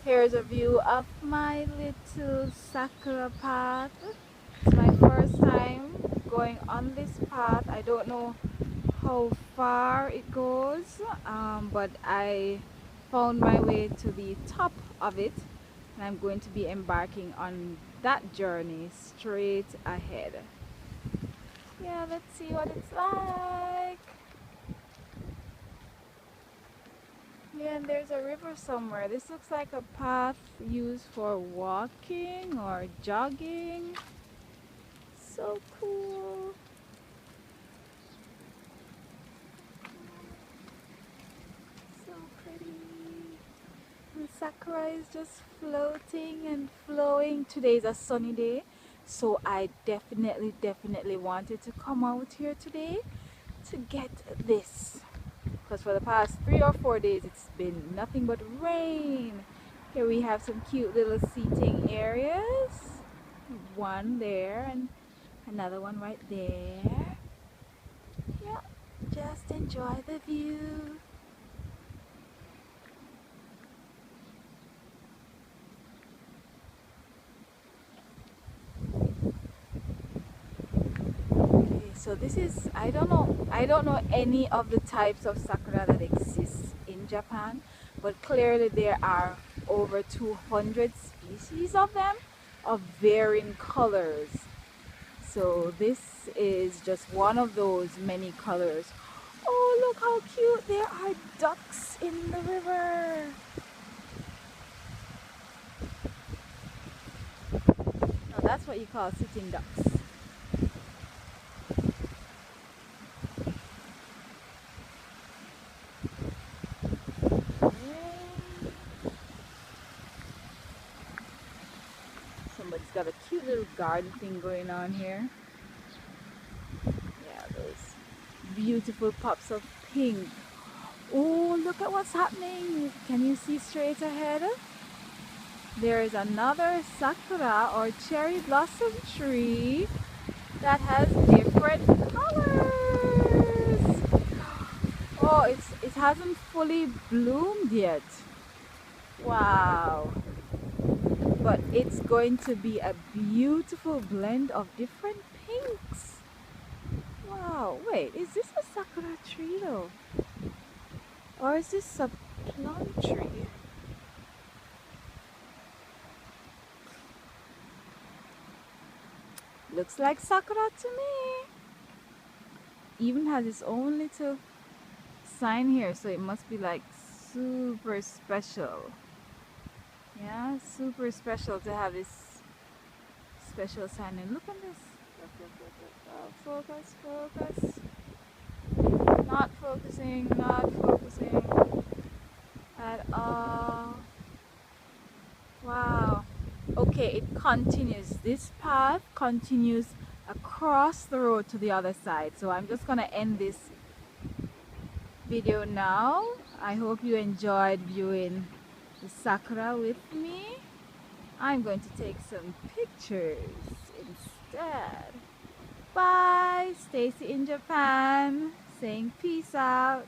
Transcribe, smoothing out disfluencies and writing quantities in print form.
Here's a view of my little Sakura path. It's my first time going on this path. I don't know how far it goes, but I found my way to the top of it, and I'm going to be embarking on that journey straight ahead. Yeah, let's see what it's like. Yeah, and there's a river somewhere. This looks like a path used for walking or jogging. So cool. So pretty. And Sakura is just floating and flowing. Today is a sunny day, so I definitely wanted to come out here today to get this. Because for the past 3 or 4 days it's been nothing but rain. Here we have some cute little seating areas. One there and another one right there. Yeah, just enjoy the view. Okay, so this is, I don't know any of the types of sakura that exists in Japan, but clearly there are over 200 species of them of varying colors. So this is just one of those many colors. Oh, look how cute! There are ducks in the river. Now that's what you call sitting ducks. Somebody's got a cute little garden thing going on here. Yeah, those beautiful pops of pink. Oh, look at what's happening. Can you see straight ahead? There is another sakura or cherry blossom tree that has different colors. Oh, it hasn't fully bloomed yet. Wow. But it's going to be a beautiful blend of different pinks. Wow. Wait, is this a sakura tree though? Or is this a plum tree? Looks like sakura to me. Even has its own little sign here, so it must be like super special. Yeah, super special to have this special sign. And look at this. Look. Oh, focus. Not focusing at all. Wow. Okay, it continues. This path continues across the road to the other side. So I'm just gonna end this video now. I hope you enjoyed viewing the sakura with me. I'm going to take some pictures instead. Bye. Stacy in Japan saying peace out.